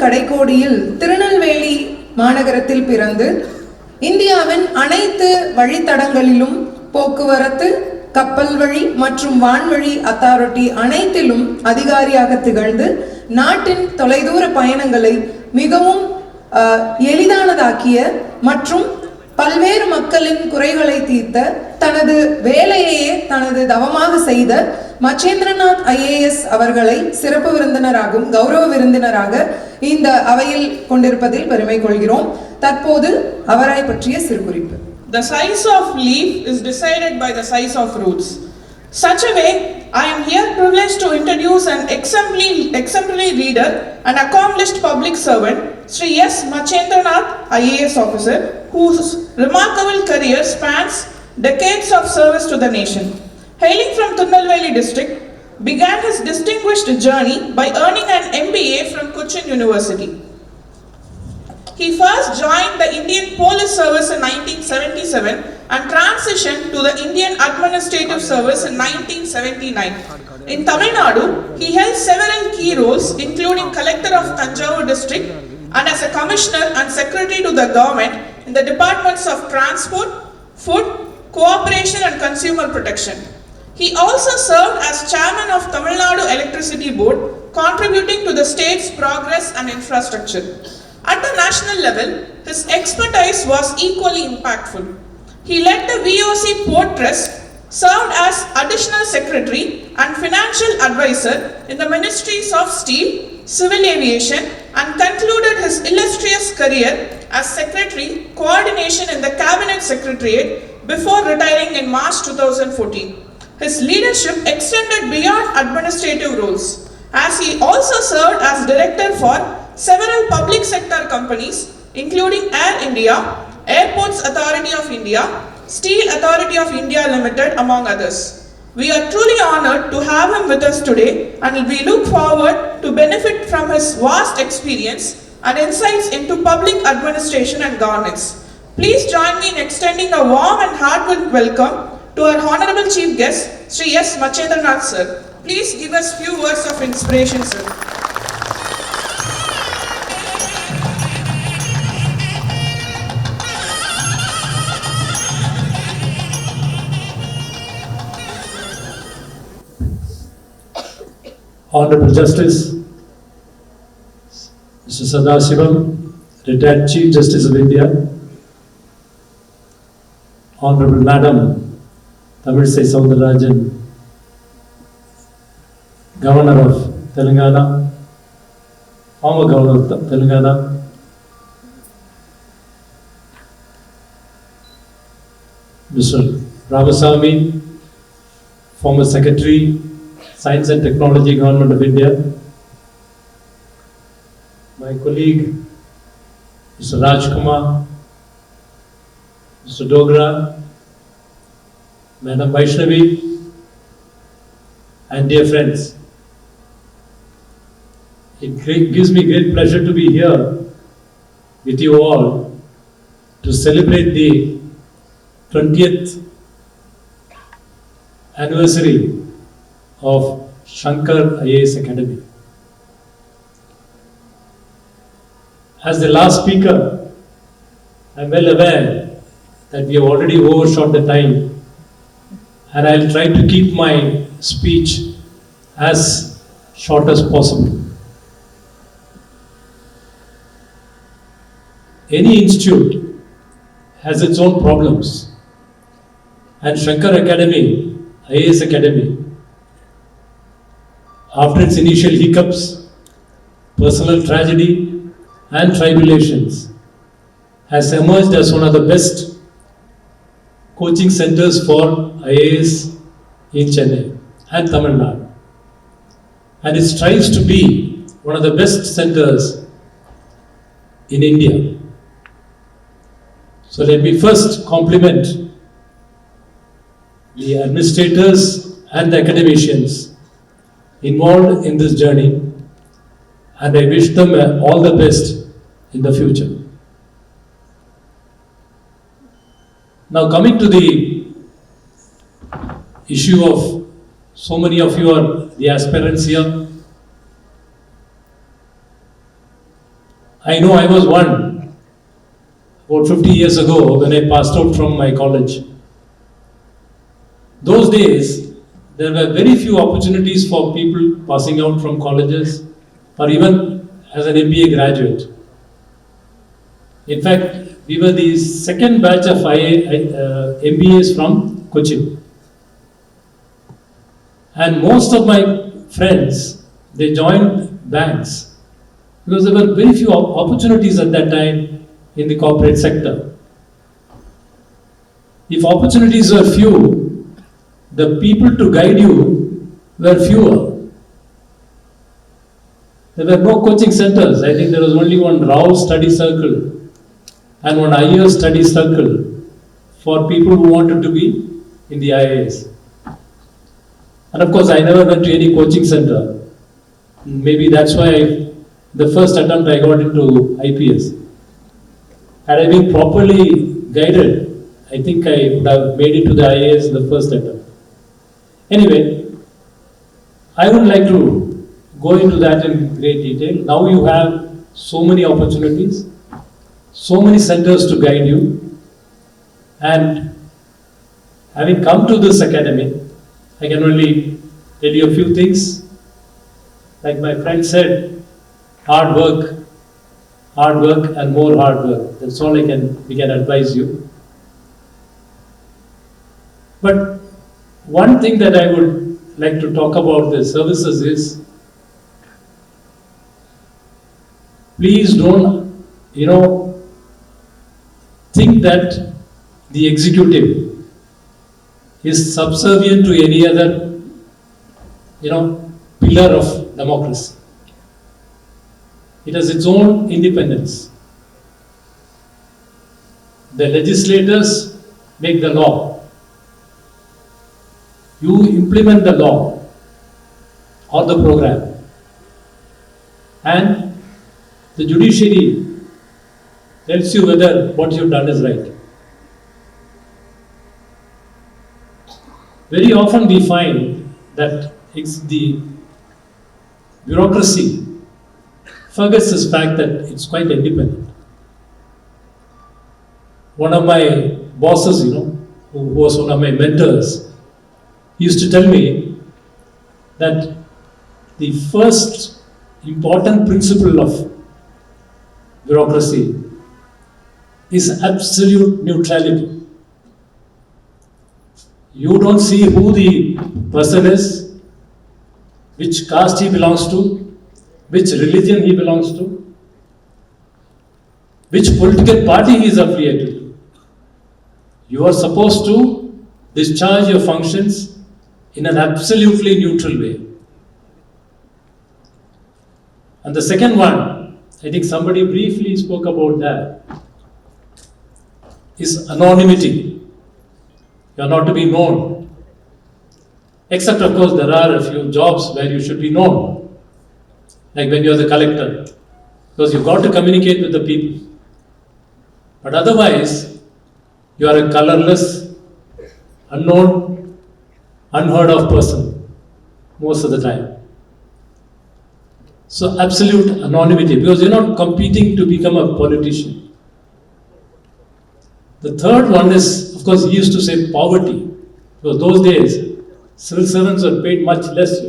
கடைக்கோடியில் திருநெல்வேலி மாநகரத்தில் பிறந்து இந்தியாவின் அனைத்து வழித்தடங்களிலும் போக்குவரத்து, கப்பல் வழி மற்றும் வான்வழி அத்தாரிட்டி அனைத்திலும் அதிகாரியாக திகழ்ந்து நாட்டின் தொலைதூர பயணங்களை மிகவும் எளிதானதாக்கிய மற்றும் பல்வேறு மக்களின் குறைகளை தீர்த்த தனது வேலையையே தனது தவமாக செய்த மச்சேந்திரநாத் IAS அவர்களை சிறப்பு விருந்தினராகவும் கௌரவ விருந்தினராக இந்த அவையில் கொண்டிருப்பதில் பெருமை கொள்கிறோம். தற்போது அவரை பற்றிய சிறு குறிப்பு. The size of leaf is decided by the size of roots. Such a way, I am here privileged to introduce an exemplary leader and accomplished public servant, Sri S. Machendranathan IAS Officer, whose remarkable career spans decades of service to the nation. Hailing from Tirunelveli district, began his distinguished journey by earning an MBA from Cochin University. He first joined the Indian Police Service in 1977 and transitioned to the Indian Administrative Service in 1979. In Tamil Nadu, he held several key roles including Collector of Tanjavur District and as a Commissioner and Secretary to the Government in the Departments of Transport, Food, Cooperation and Consumer Protection. He also served as Chairman of Tamil Nadu Electricity Board, contributing to the state's progress and infrastructure. At the national level, his expertise was equally impactful. He led the VOC Port Trust, served as Additional Secretary and Financial Advisor in the Ministries of Steel, Civil Aviation, and concluded his illustrious career as Secretary, Coordination in the Cabinet Secretariat before retiring in March 2014. His leadership extended beyond administrative roles, as he also served as Director for several public sector companies including Air India, Airports Authority of India, Steel Authority of India Limited, among others. We are truly honored to have him with us today and we look forward to benefit from his vast experience and insights into public administration and governance. Please join me in extending a warm and heartfelt welcome to our Honorable Chief Guest, Sri S. Machendranath Sir. Please give us few words of inspiration, sir. Honorable Justice Mr. Sadasivam, Retired Chief Justice of India, Honorable Madam Tamilisai Soundararajan, Governor of Telangana, former Governor of Telangana, Mr. Ramasamy, former Secretary, Science and Technology, Government of India, my colleague Mr. Rajkumar, Mr. Dogra, Madam Vaishnavi, and dear friends, it gives me great pleasure to be here with you all to celebrate the 20th anniversary of Shankar IAS Academy. As the last speaker, I am well aware that we have already overshot the time, and I will try to keep my speech as short as possible. Any institute has its own problems, and Shankar Academy, IAS Academy, after its initial hiccups, personal tragedy and tribulations, has emerged as one of the best coaching centers for IAS in Chennai and Tamil Nadu. And it strives to be one of the best centers in India. So let me first compliment the administrators and the academicians involved in this journey, and I wish them all the best in the future. Now, coming to the issue of so many of you are the aspirants here. I know I was one about 50 years ago when I passed out from my college. Those days, there were very few opportunities for people passing out from colleges or even as an MBA graduate. In fact, we were the second batch of MBAs from Cochin. And most of my friends, they joined banks because there were very few opportunities at that time in the corporate sector. If opportunities were few, the people to guide you were fewer. There were no coaching centers. I think there was only one Rao study circle and one IAS study circle for people who wanted to be in the IAS. And of course, I never went to any coaching center. Maybe that's why the first attempt I got into IPS. Had I been properly guided, I think I would have made it to the IAS in the first attempt. Anyway, I would like to go into that in great detail. Now you have so many opportunities, so many centers to guide you, and having come to this academy, I can only tell you a few things. Like my friend said, hard work and more hard work. That's all we can advise you. But one thing that I would like to talk about the services is, please don't, think that the executive is subservient to any other, pillar of democracy. It has its own independence. The legislators make the law. You implement the law or the program. And the judiciary tells you whether what you've done is right. Very often we find that it's the bureaucracy forgets this fact that it's quite independent. One of my bosses, who was one of my mentors, used to tell me that the first important principle of bureaucracy is absolute neutrality. You don't see who the person is, which caste he belongs to, which religion he belongs to, which political party he is affiliated to. You are supposed to discharge your functions in an absolutely neutral way. And the second one, I think somebody briefly spoke about that, is anonymity. You are not to be known. Except, of course, there are a few jobs where you should be known. Like when you are the collector. Because you've got to communicate with the people. But otherwise, you are a colorless, unknown, unheard of person most of the time. So absolute anonymity, because you're not competing to become a politician. The third one is, of course, he used to say poverty. Because those days, civil servants were paid much less,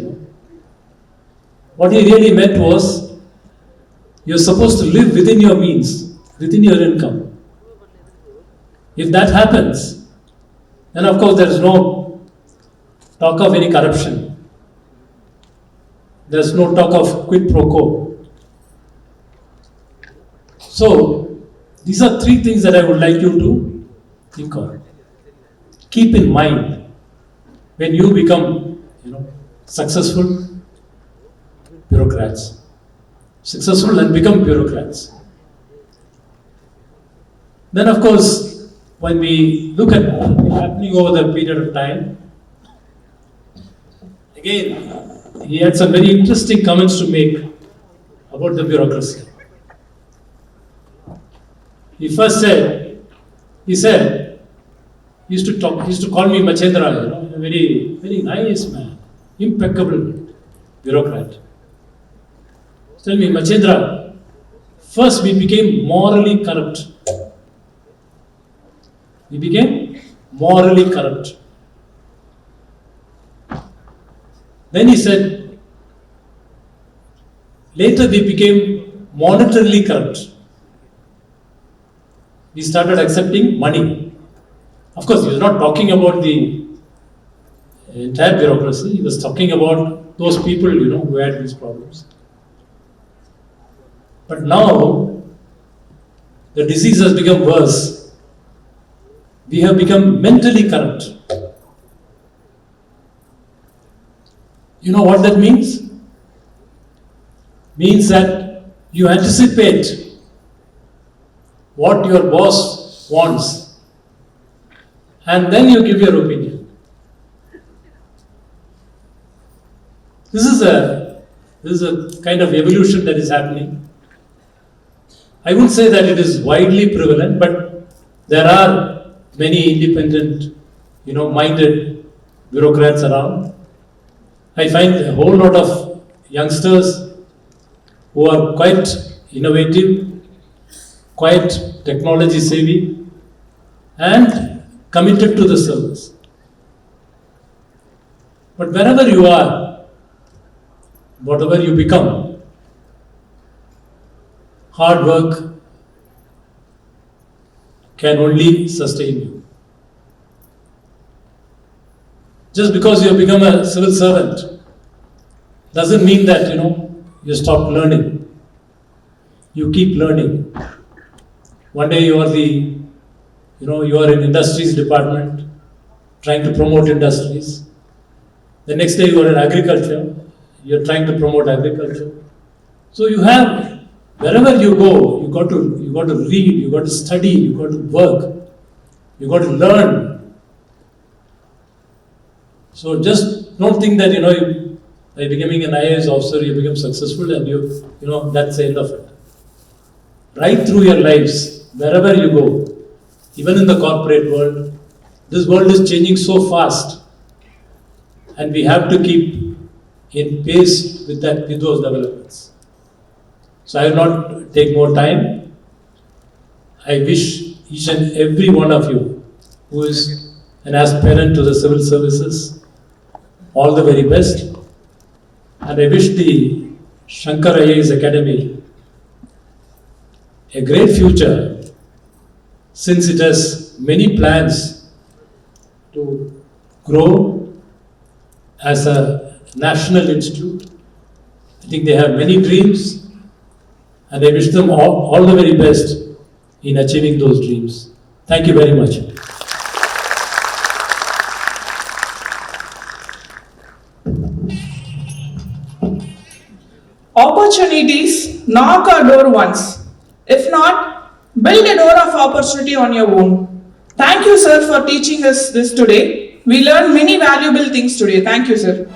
What he really meant was, you're supposed to live within your means, within your income. If that happens, then of course there is no talk of any corruption. There's no talk of quid pro quo. So, these are three things that I would like you to think of. Keep in mind when you become, successful bureaucrats. Successful and become bureaucrats. Then, of course, when we look at what is happening over the period of time, again, he had some very interesting comments to make about the bureaucracy. He used to call me Machendra, a very, very nice man, impeccable bureaucrat. Tell me, Machendra, First, we became morally corrupt. We became morally corrupt. Then he said, later we became monetarily corrupt. We started accepting money. Of course, he was not talking about the entire bureaucracy. He was talking about those people, who had these problems. But now, the disease has become worse. We have become mentally corrupt. You know what that means? Means that you anticipate what your boss wants and then you give your opinion. This is a kind of evolution that is happening. I would say that it is widely prevalent, but there are many independent, minded bureaucrats around. I find a whole lot of youngsters who are quite innovative, quite technology savvy, and committed to the service. But wherever you are, whatever you become, hard work can only sustain you. Just because you have become a civil servant doesn't mean that you stop learning. You keep learning. One day you are you are in industries department trying to promote industries. The next day you are in agriculture, you are trying to promote agriculture. So you have, wherever you go, you got to read, you got to study, you got to work, you got to learn. So just don't think that by becoming an IAS officer you become successful and that's the end of it. Right through your lives, wherever you go, even in the corporate world, this world is changing so fast, and we have to keep in pace with those developments. So I will not take more time. I wish each and every one of you who is an aspirant to the civil services all the very best. And I wish the Shankar IAS Academy a great future, since it has many plans to grow as a national institute. I think they have many dreams, and I wish them all the very best in achieving those dreams. Thank you very much. Opportunities knock our door once. If not, build a door of opportunity on your own. Thank you, sir, for teaching us this today. We learned many valuable things today. Thank you, sir.